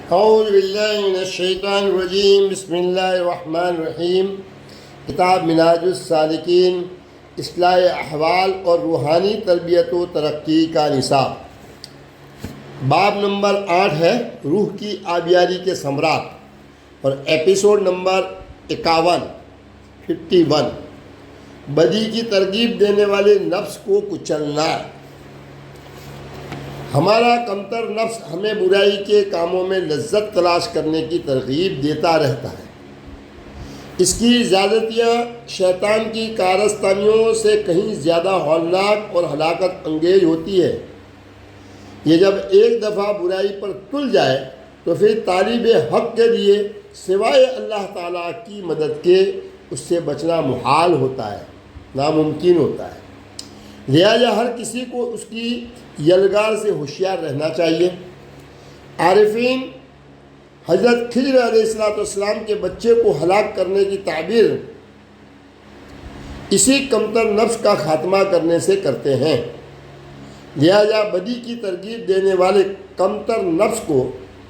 اعوذ باللہ من الشیطان الرجیم، بسم اللہ الرحمن الرحیم۔ کتاب منہاج السالکین، اصلاح احوال اور روحانی تربیت و ترقی کا نصاب، باب نمبر 8 ہے روح کی آبیاری کے ثمرات، اور ایپیسوڈ نمبر 51 بدی کی ترغیب دینے والے نفس کو کچلنا۔ ہمارا کمتر نفس ہمیں برائی کے کاموں میں لذت تلاش کرنے کی ترغیب دیتا رہتا ہے۔ اس کی زیادتیاں شیطان کی کارستانیوں سے کہیں زیادہ ہولناک اور ہلاکت انگیز ہوتی ہے۔ یہ جب ایک دفعہ برائی پر تل جائے تو پھر طالب حق کے لیے سوائے اللہ تعالیٰ کی مدد کے اس سے بچنا محال ہوتا ہے، ناممکن ہوتا ہے۔ لہٰذا ہر کسی کو اس کی یلغار سے ہوشیار رہنا چاہیے۔ عارفین حضرت خضر علیہ السلام کے بچے کو ہلاک کرنے کی تعبیر اسی کمتر نفس کا خاتمہ کرنے سے کرتے ہیں۔ لہٰذا بدی کی ترغیب دینے والے کمتر نفس کو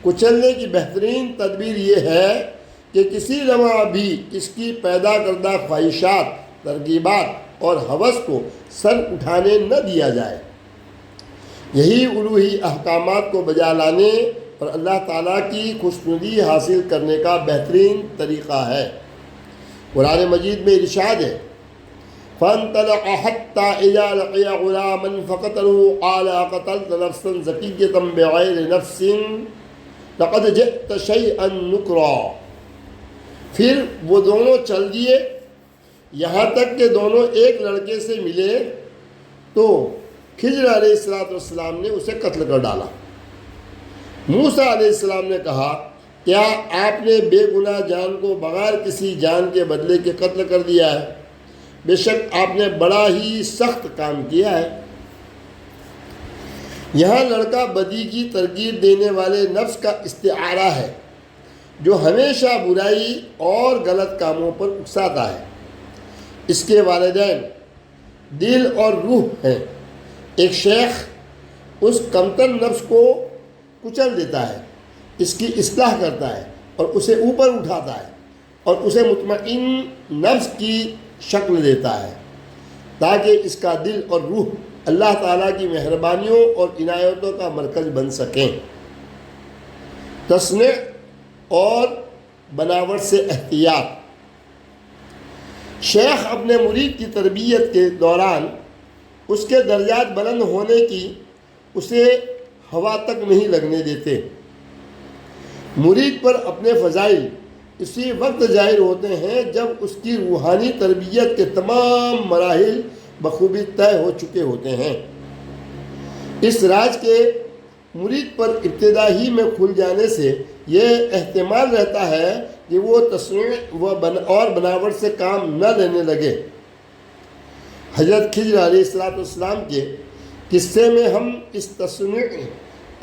کچلنے کی بہترین تدبیر یہ ہے کہ کسی لمحہ بھی اس کی پیدا کردہ خواہشات، ترغیبات اور ہوس کو سر اٹھانے نہ دیا جائے۔ یہی الوہی احکامات کو بجا لانے اور اللہ تعالیٰ کی خوشنودی حاصل کرنے کا بہترین طریقہ ہے۔ قرآن مجید میں ارشاد ہے، فَانطَلَقَ حَتَّى إِذَا لَقِيَ غُلَامًا فَقَتَلَهُ قَالَ أَقَتَلْتَ نَفْسًا زَكِيَّةً بِغَيْرِ نَفْسٍ لَقَدْ جِئْتَ شَيْئًا نُكْرًا۔ پھر وہ دونوں چل دیے یہاں تک کہ دونوں ایک لڑکے سے ملے تو خضر علیہ السلام نے اسے قتل کر ڈالا۔ موسیٰ علیہ السلام نے کہا، کیا آپ نے بے گناہ جان کو بغیر کسی جان کے بدلے کے قتل کر دیا ہے؟ بے شک آپ نے بڑا ہی سخت کام کیا ہے۔ یہاں لڑکا بدی کی ترغیب دینے والے نفس کا استعارہ ہے جو ہمیشہ برائی اور غلط کاموں پر اکساتا ہے۔ اس کے والدین دل اور روح ہیں۔ ایک شیخ اس کمتر نفس کو کچل دیتا ہے، اس کی اصلاح کرتا ہے اور اسے اوپر اٹھاتا ہے اور اسے مطمئن نفس کی شکل دیتا ہے تاکہ اس کا دل اور روح اللہ تعالیٰ کی مہربانیوں اور عنایتوں کا مرکز بن سکیں۔ تصنع اور بناوٹ سے احتیاط۔ شیخ اپنے مرید کی تربیت کے دوران اس کے درجات بلند ہونے کی اسے ہوا تک نہیں لگنے دیتے۔ مرید پر اپنے فضائل اسی وقت ظاہر ہوتے ہیں جب اس کی روحانی تربیت کے تمام مراحل بخوبی طے ہو چکے ہوتے ہیں۔ اس راز کے مرید پر ابتدا ہی میں کھل جانے سے یہ احتمال رہتا ہے کہ وہ تصنیع اور بناوٹ سے کام نہ لینے لگے۔ حضرت خضر علیہ السلام کے قصے میں ہم اس تصنیع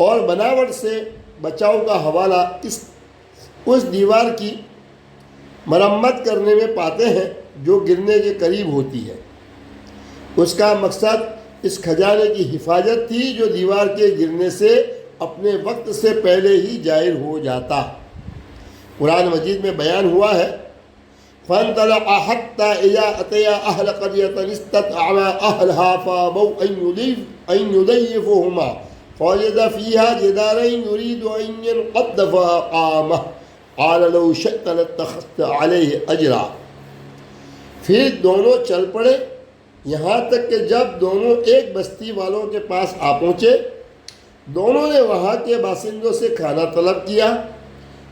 اور بناوٹ سے بچاؤ کا حوالہ اس دیوار کی مرمت کرنے میں پاتے ہیں جو گرنے کے قریب ہوتی ہے۔ اس کا مقصد اس خزانے کی حفاظت تھی جو دیوار کے گرنے سے اپنے وقت سے پہلے ہی ظاہر ہو جاتا۔ قرآن مجید میں بیان ہوا ہے، فَانْطَلَقَا حَتَّى إِذَا أَتَيَا أَهْلَ قَرْيَةٍ اسْتَطْعَمَا أَهْلَهَا فَأَبَوْا أَنْ يُضَيِّفُوهُمَا فَوَجَدَ فِيهَا جِدَارًا يُرِيدُ أَنْ يَنْقَضَّ فَأَقَامَهُ قَالَ لَوْ شِئْتَ لَاتَّخَذْتَ عَلَيْهِ أَجْرًا۔ پھر دونوں چل پڑے یہاں تک کہ جب دونوں ایک بستی والوں کے پاس آ پہنچے، دونوں نے وہاں کے باشندوں سے کھانا طلب کیا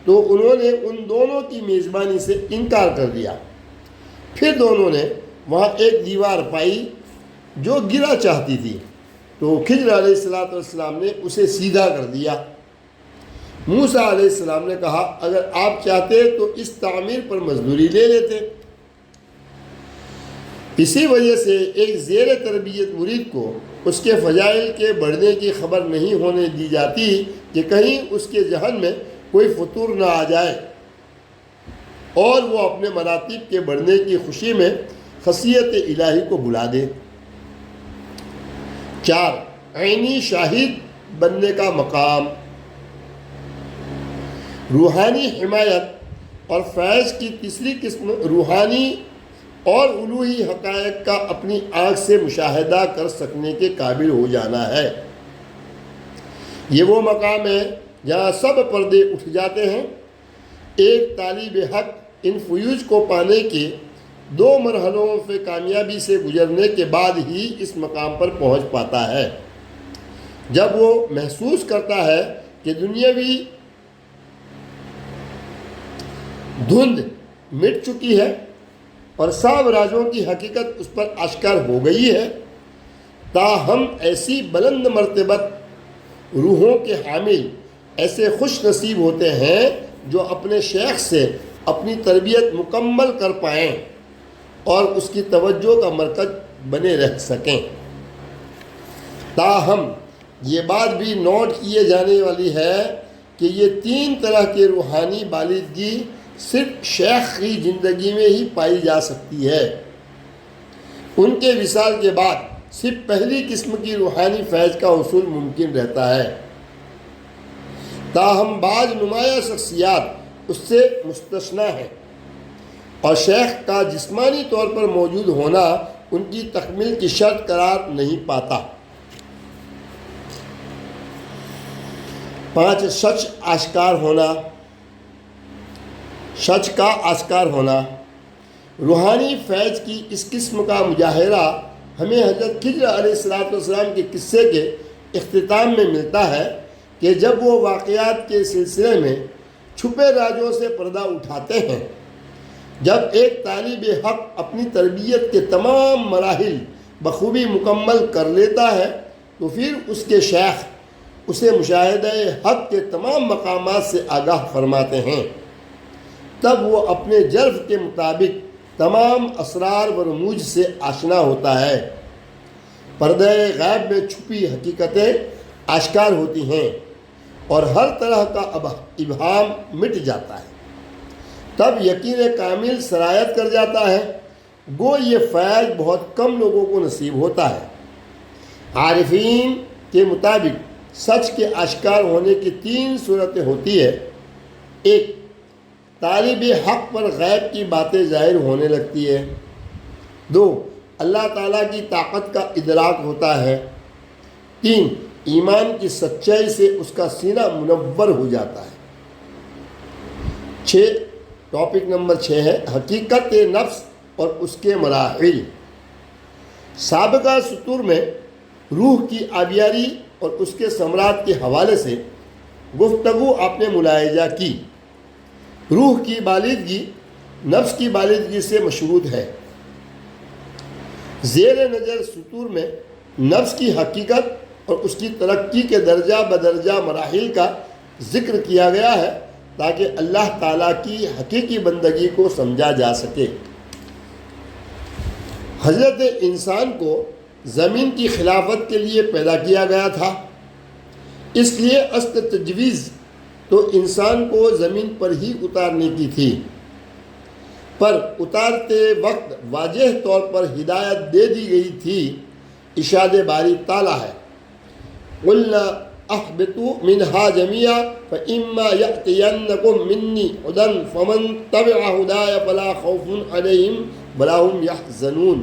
تو انہوں نے ان دونوں کی میزبانی سے انکار کر دیا۔ پھر دونوں نے وہاں ایک دیوار پائی جو گرا چاہتی تھی تو خضر علیہ السلام نے اسے سیدھا کر دیا۔ موسیٰ علیہ السلام نے کہا، اگر آپ چاہتے تو اس تعمیر پر مزدوری لے لیتے۔ اسی وجہ سے ایک زیر تربیت مرید کو اس کے فضائل کے بڑھنے کی خبر نہیں ہونے دی جاتی کہ کہیں اس کے ذہن میں کوئی فطور نہ آ جائے اور وہ اپنے مراتب کے بڑھنے کی خوشی میں خشیت الہی کو بھلا دے۔ 4 عینی شاہد بننے کا مقام۔ روحانی حمایت اور فیض کی تیسری قسم روحانی اور الوہی حقائق کا اپنی آنکھ سے مشاہدہ کر سکنے کے قابل ہو جانا ہے۔ یہ وہ مقام ہے جہاں سب پردے اٹھ جاتے ہیں۔ ایک طالب حق ان فیوز کو پانے کے 2 مرحلوں سے کامیابی سے گزرنے کے بعد ہی اس مقام پر پہنچ پاتا ہے۔ جب وہ محسوس کرتا ہے کہ دنیاوی دھند مٹ چکی ہے اور سب رازوں کی حقیقت اس پر اشکار ہو گئی ہے، تاہم ایسی بلند مرتبت روحوں کے حامل ایسے خوش نصیب ہوتے ہیں جو اپنے شیخ سے اپنی تربیت مکمل کر پائیں اور اس کی توجہ کا مرکز بنے رہ سکیں۔ تاہم یہ بات بھی نوٹ کیے جانے والی ہے کہ یہ 3 طرح کی روحانی بالغی صرف شیخ کی زندگی میں ہی پائی جا سکتی ہے۔ ان کے وصال کے بعد صرف پہلی قسم کی روحانی فیض کا حصول ممکن رہتا ہے۔ تاہم بعض نمایاں شخصیات اس سے مستثنیٰ ہیں اور شیخ کا جسمانی طور پر موجود ہونا ان کی تکمیل کی شرط قرار نہیں پاتا۔ 5 سچ آشکار ہونا۔ سچ کا آشکار ہونا۔ روحانی فیض کی اس قسم کا مظاہرہ ہمیں حضرت خضر علیہ السلام کے قصے کے اختتام میں ملتا ہے کہ جب وہ واقعات کے سلسلے میں چھپے رازوں سے پردہ اٹھاتے ہیں، جب ایک طالب حق اپنی تربیت کے تمام مراحل بخوبی مکمل کر لیتا ہے تو پھر اس کے شیخ اسے مشاہدہ حق کے تمام مقامات سے آگاہ فرماتے ہیں۔ تب وہ اپنے جرف کے مطابق تمام اسرار و رموز سے آشنا ہوتا ہے۔ پردہ غیب میں چھپی حقیقتیں آشکار ہوتی ہیں اور ہر طرح کا ابہام مٹ جاتا ہے۔ تب یقین کامل سرایت کر جاتا ہے۔ گو یہ فیض بہت کم لوگوں کو نصیب ہوتا ہے۔ عارفین کے مطابق سچ کے آشکار ہونے کی 3 صورتیں ہوتی ہے۔ 1، طالب حق پر غیب کی باتیں ظاہر ہونے لگتی ہے۔ 2، اللہ تعالیٰ کی طاقت کا ادراک ہوتا ہے۔ 3، ایمان کی سچائی سے اس کا سینہ منور ہو جاتا ہے۔ 6، ٹاپک نمبر 6 ہے حقیقت نفس اور اس کے مراحل۔ سابقہ سطور میں روح کی آبیاری اور اس کے ثمرات کے حوالے سے گفتگو آپ نے ملاحظہ کی۔ روح کی بالغی نفس کی بالغی سے مشروط ہے۔ زیر نظر سطور میں نفس کی حقیقت اور اس کی ترقی کے درجہ بدرجہ مراحل کا ذکر کیا گیا ہے تاکہ اللہ تعالیٰ کی حقیقی بندگی کو سمجھا جا سکے۔ حضرت انسان کو زمین کی خلافت کے لیے پیدا کیا گیا تھا، اس لیے اصل تجویز تو انسان کو زمین پر ہی اتارنے کی تھی، پر اتارتے وقت واضح طور پر ہدایت دے دی گئی تھی۔ ارشاد باری تعالیٰ ہے قُلْنَا اهْبِطُوا مِنْهَا جَمِيعًا فَإِمَّا يَأْتِيَنَّكُم مِّنِّي هُدًى فَمَن تَبِعَ هُدَايَ فَلَا خَوْفٌ عَلَيْهِمْ وَلَا هُمْ يَحْزَنُونَ۔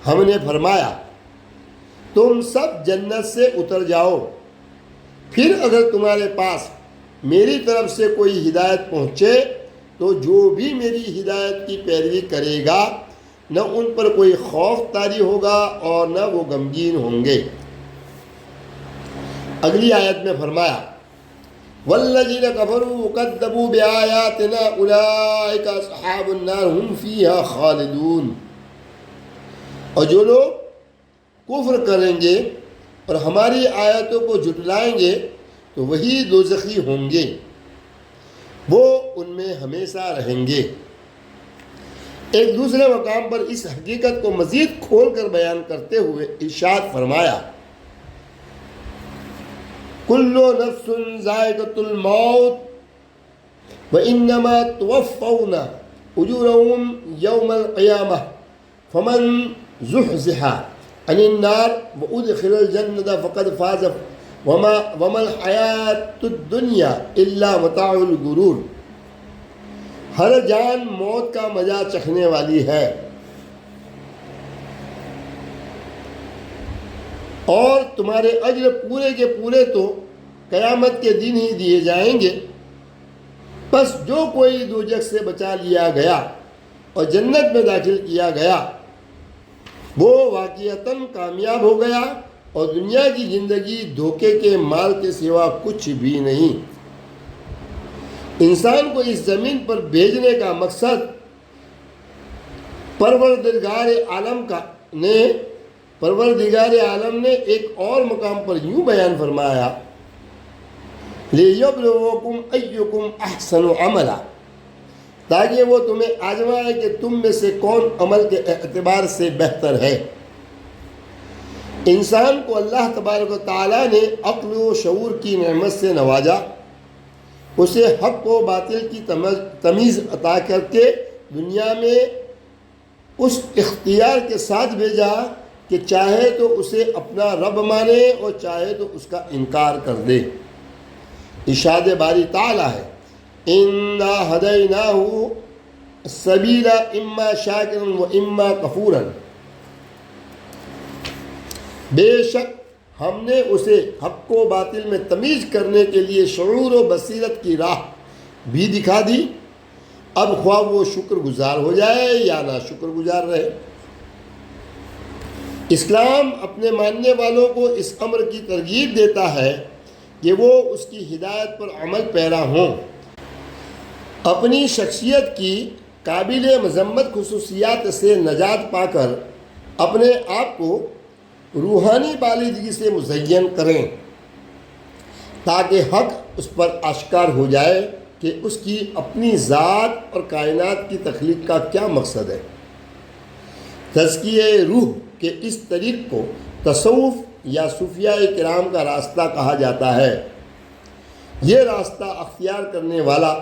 ہم نے فرمایا تم سب جنت سے اتر جاؤ، پھر اگر تمہارے پاس میری طرف سے کوئی ہدایت پہنچے تو جو بھی میری ہدایت کی پیروی کرے گا نہ ان پر کوئی خوف طاری ہوگا اور نہ وہ غمگین ہوں گے۔ اگلی آیت میں فرمایا والذین کفروا وکذبوا بآیاتنا اولئک اصحاب النار هم فیہا خالدون۔ اور جو لوگ کفر کریں گے اور ہماری آیتوں کو جھٹلائیں گے تو وہی دوزخی ہوں گے، وہ ان میں ہمیشہ رہیں گے۔ ایک دوسرے مقام پر اس حقیقت کو مزید کھول کر بیان کرتے ہوئے ارشاد فرمایا کل نفس ذائقۃ الموت وانما توفون اجورهم یوم القیامہ فمن زحزح عن النار وادخل الجنة فقد فاز وما الحیات الدنیا الا متاع الغرور، ہر جان موت کا مزہ چکھنے والی ہے، اور تمہارے اجر پورے کے پورے تو قیامت کے دن ہی دیے جائیں گے۔ بس جو کوئی دوزخ سے بچا لیا گیا اور جنت میں داخل کیا گیا وہ واقعتاً کامیاب ہو گیا، اور دنیا کی زندگی دھوکے کے مال کے سوا کچھ بھی نہیں۔ انسان کو اس زمین پر بھیجنے کا مقصد پروردگار عالم نے ایک اور مقام پر یوں بیان فرمایا، لِيَبْلُوَكُمْ أَيُّكُمْ أَحْسَنُ عَمَلًا، تاکہ وہ تمہیں آزمائے کہ تم میں سے کون عمل کے اعتبار سے بہتر ہے۔ انسان کو اللہ تبارک و تعالیٰ نے عقل و شعور کی نعمت سے نوازا، اسے حق و باطل کی تمیز عطا کر کے دنیا میں اس اختیار کے ساتھ بھیجا کہ چاہے تو اسے اپنا رب مانے اور چاہے تو اس کا انکار کر دے۔ ارشاد باری تعالیٰ ہے، اِنَّا هَدَيْنَاهُ السَّبِيلَ إِمَّا شَاكِرًا وَإِمَّا كَفُورًا، بے شک ہم نے اسے حق و باطل میں تمیز کرنے کے لیے شعور و بصیرت کی راہ بھی دکھا دی، اب خواہ وہ شکر گزار ہو جائے یا نہ شکر گزار رہے۔ اسلام اپنے ماننے والوں کو اس امر کی ترغیب دیتا ہے کہ وہ اس کی ہدایت پر عمل پیرا ہوں، اپنی شخصیت کی قابل مذمت خصوصیات سے نجات پا کر اپنے آپ کو روحانی بالادگی سے مزین کریں، تاکہ حق اس پر آشکار ہو جائے کہ اس کی اپنی ذات اور کائنات کی تخلیق کا کیا مقصد ہے۔ تزکیہ روح کے اس طریق کو تصوف یا صوفیاء کرام کا راستہ کہا جاتا ہے۔ یہ راستہ اختیار کرنے والا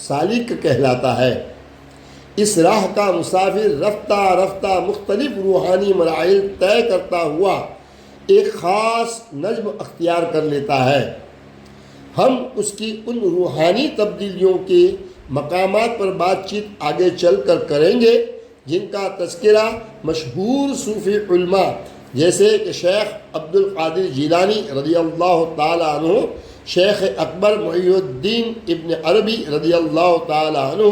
سالک کہلاتا ہے۔ اس راہ کا مسافر رفتہ رفتہ مختلف روحانی مراحل طے کرتا ہوا ایک خاص نظم اختیار کر لیتا ہے۔ ہم اس کی ان روحانی تبدیلیوں کے مقامات پر بات چیت آگے چل کر کریں گے جن کا تذکرہ مشہور صوفی علماء جیسے کہ شیخ عبد القادر جیلانی رضی اللہ تعالی عنہ، شیخ اکبر محی الدین ابن عربی رضی اللہ تعالی عنہ،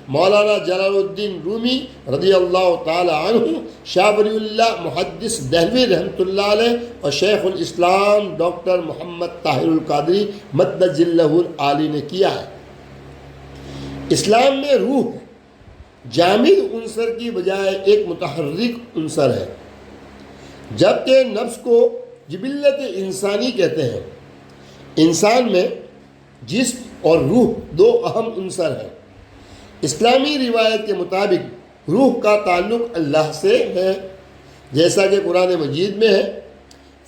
مولانا جلال الدین رومی رضی اللہ تعالی عنہ، شاہ ولی اللہ محدث دہلوی رحمۃ اللہ علیہ، اور شیخ الاسلام ڈاکٹر محمد طاہر القادری مد ظلہ العالی نے کیا ہے۔ اسلام میں روح جامد عنصر کی بجائے ایک متحرک عنصر ہے، جبکہ نفس کو جبلت انسانی کہتے ہیں۔ انسان میں جسم اور روح دو اہم عنصر ہیں۔ اسلامی روایت کے مطابق روح کا تعلق اللہ سے ہے، جیسا کہ قرآن مجید میں ہے،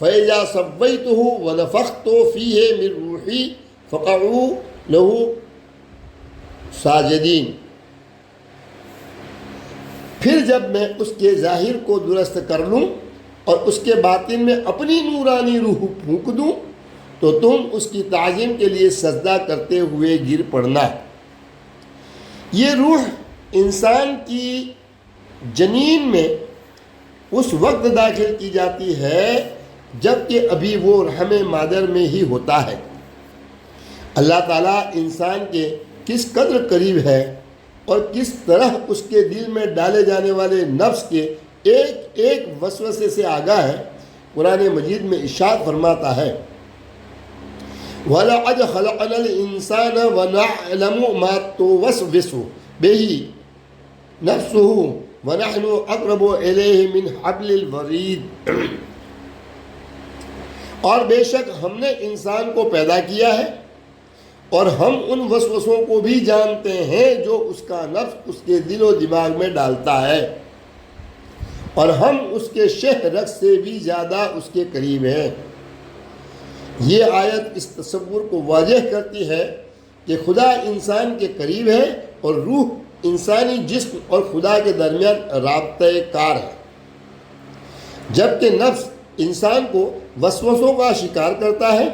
فَإِذَا سَوَّيْتُهُ وَنَفَخْتُ فِيهِ مِن رُوحِي فَقَعُوا لَهُ ساجدین، پھر جب میں اس کے ظاہر کو درست کر لوں اور اس کے باطن میں اپنی نورانی روح پھونک دوں تو تم اس کی تعظیم کے لیے سجدہ کرتے ہوئے گر پڑنا۔ یہ روح انسان کی جنین میں اس وقت داخل کی جاتی ہے جب کہ ابھی وہ رحم مادر میں ہی ہوتا ہے۔ اللہ تعالیٰ انسان کے کس قدر قریب ہے اور کس طرح اس کے دل میں ڈالے جانے والے نفس کے ایک ایک وسوسے سے آگاہ ہے۔ قرآن مجید میں ارشاد فرماتا ہے، وَلَقَدْ خَلَقْنَا الْإِنسَانَ وَنَعْلَمُ مَا تُوَسْوِسُ بِهِ نَفْسُهُ وَنَحْنُ أَقْرَبُ إِلَيْهِ مِنْ حَبْلِ الْوَرِيدِ، اور بے شک ہم نے انسان کو پیدا کیا ہے اور ہم ان وسوسوں کو بھی جانتے ہیں جو اس کا نفس اس کے دل و دماغ میں ڈالتا ہے، اور ہم اس کے شہ رگ سے بھی زیادہ اس کے قریب ہیں۔ یہ آیت اس تصور کو واضح کرتی ہے کہ خدا انسان کے قریب ہے اور روح انسانی جسم اور خدا کے درمیان رابطہ کار ہے، جبکہ نفس انسان کو وسوسوں کا شکار کرتا ہے۔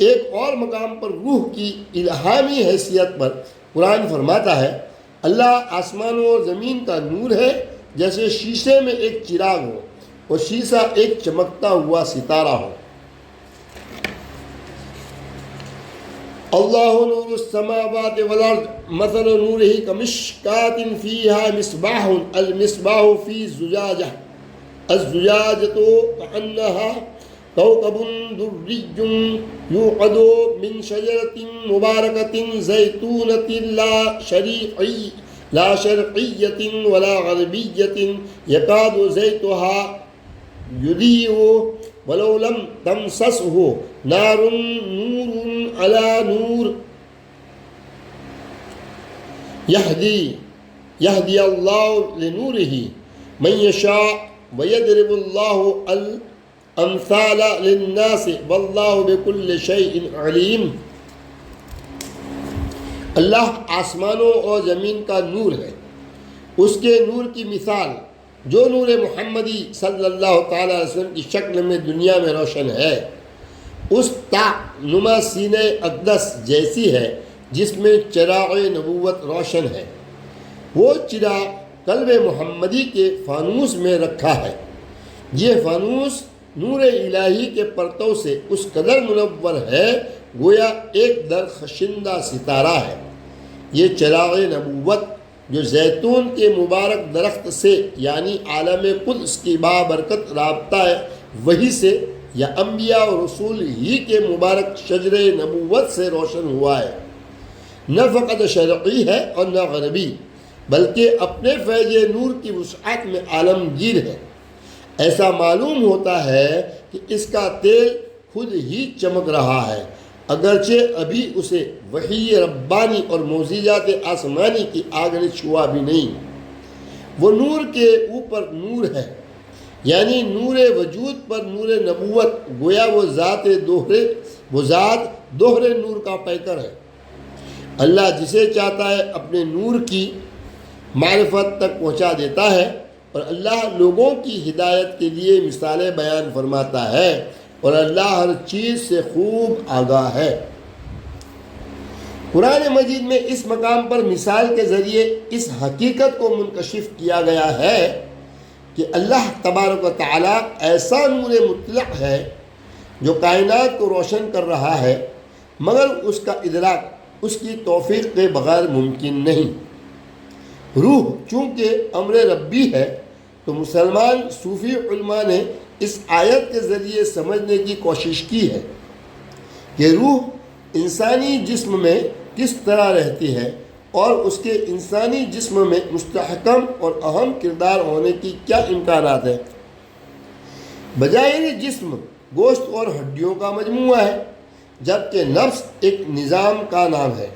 ایک اور مقام پر روح کی الہامی حیثیت پر قرآن فرماتا ہے، اللہ آسمانوں اور زمین کا نور ہے، جیسے شیشے میں ایک چراغ ہو اور شیشہ ایک چمکتا ہوا ستارہ ہو۔ اللہ نور السماوات والارض مثل نورہ کمشکاۃ فیہا مصباح المصباح فی زجاجہ الزجاجۃ کأنہا کوكب دري يوقد من شجرة مباركة زيتونة لا شرقية ولا غربية يكاد زيتها يضيء ولو لم تمسسه نار نور على نور يهدي الله لنوره من يشاء ويضرب الله امثال للناس واللہ بكل شیء علیم۔ اللہ آسمانوں اور زمین کا نور ہے، اس کے نور کی مثال جو نور محمدی صلی اللہ تعالیٰ علیہ وسلم کی شکل میں دنیا میں روشن ہے، اس تا نما سینہ اقدس جیسی ہے جس میں چراغ نبوت روشن ہے۔ وہ چراغ قلب محمدی کے فانوس میں رکھا ہے۔ یہ فانوس نور الہی کے پرتو سے اس قدر منور ہے گویا ایک درخشندہ ستارہ ہے۔ یہ چراغ نبوت جو زیتون کے مبارک درخت سے یعنی عالم قدس کی بابرکت رابطہ ہے وہی سے یا انبیاء اور رسول ہی کے مبارک شجر نبوت سے روشن ہوا ہے، نہ فقط شرقی ہے اور نہ غربی، بلکہ اپنے فیض نور کی وسعت میں عالمگیر ہے۔ ایسا معلوم ہوتا ہے کہ اس کا تیل خود ہی چمک رہا ہے، اگرچہ ابھی اسے وحی ربانی اور معجزات آسمانی کی آگ نے چھوا بھی نہیں۔ وہ نور کے اوپر نور ہے، یعنی نور وجود پر نور نبوت، گویا وہ ذات دوہرے نور کا پیکر ہے۔ اللہ جسے چاہتا ہے اپنے نور کی معرفت تک پہنچا دیتا ہے، اور اللہ لوگوں کی ہدایت کے لیے مثالیں بیان فرماتا ہے، اور اللہ ہر چیز سے خوب آگاہ ہے۔ قرآن مجید میں اس مقام پر مثال کے ذریعے اس حقیقت کو منکشف کیا گیا ہے کہ اللہ تبارک و تعالیٰ ایسا نور مطلق ہے جو کائنات کو روشن کر رہا ہے، مگر اس کا ادراک اس کی توفیق کے بغیر ممکن نہیں۔ روح چونکہ امر ربی ہے تو مسلمان صوفی علماء نے اس آیت کے ذریعے سمجھنے کی کوشش کی ہے کہ روح انسانی جسم میں کس طرح رہتی ہے اور اس کے انسانی جسم میں مستحکم اور اہم کردار ہونے کی کیا امکانات ہیں۔ بظاہر جسم گوشت اور ہڈیوں کا مجموعہ ہے، جبکہ نفس ایک نظام کا نام ہے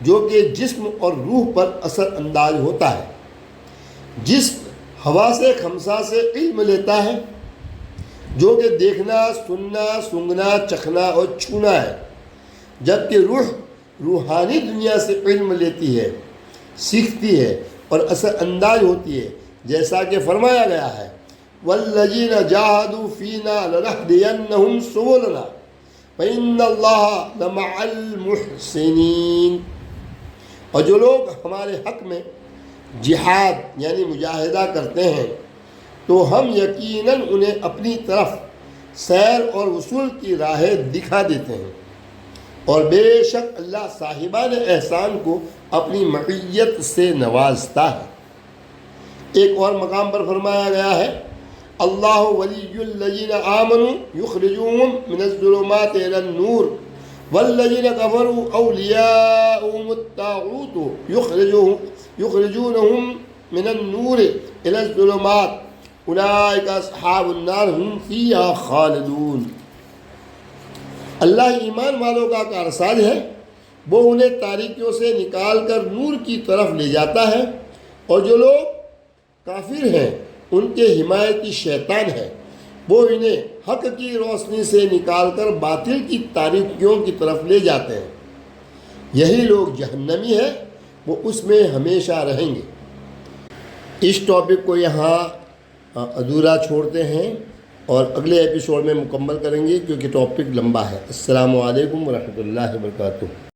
جو کہ جسم اور روح پر اثر انداز ہوتا ہے۔ جسم حواس خمسہ سے علم لیتا ہے جو کہ دیکھنا، سننا، سونگھنا، چکھنا اور چھونا ہے، جبکہ روح روحانی دنیا سے علم لیتی ہے، سیکھتی ہے اور اثر انداز ہوتی ہے، جیسا کہ فرمایا گیا ہے وَالَّذِينَ جَاهَدُوا فِينَا لَنَهْدِيَنَّهُمْ سُبُلَنَا وَإِنَّ اللَّهَ لَمَعَ الْمُحْسِنِينَ۔ اور جو لوگ ہمارے حق میں جہاد یعنی مجاہدہ کرتے ہیں تو ہم یقیناً انہیں اپنی طرف سیر اور وصول کی راہیں دکھا دیتے ہیں، اور بے شک اللہ صاحبان احسان کو اپنی معیت سے نوازتا ہے۔ ایک اور مقام پر فرمایا گیا ہے اللہ ولی الذین آمنوا یخرجوہم من الظلمات الی النور والذین کفروا اولیاؤہم الطاغوت یخرجونہم من النور الی الظلمات اولئک اصحاب النار ہم فیہا خالدون۔ اللہ ایمان والوں کا کارساز ہے، وہ انہیں تاریکیوں سے نکال کر نور کی طرف لے جاتا ہے، اور جو لوگ کافر ہیں ان کے حمایتی شیطان ہے، وہ انہیں حق کی روشنی سے نکال کر باطل کی تاریکیوں کی طرف لے جاتے ہیں۔ یہی لوگ جہنمی ہیں، وہ اس میں ہمیشہ رہیں گے۔ اس ٹاپک کو یہاں ادھورا چھوڑتے ہیں، اور اگلے ایپیسوڈ میں مکمل کریں گے کیونکہ ٹاپک لمبا ہے۔ السلام علیکم ورحمۃ اللہ وبرکاتہ۔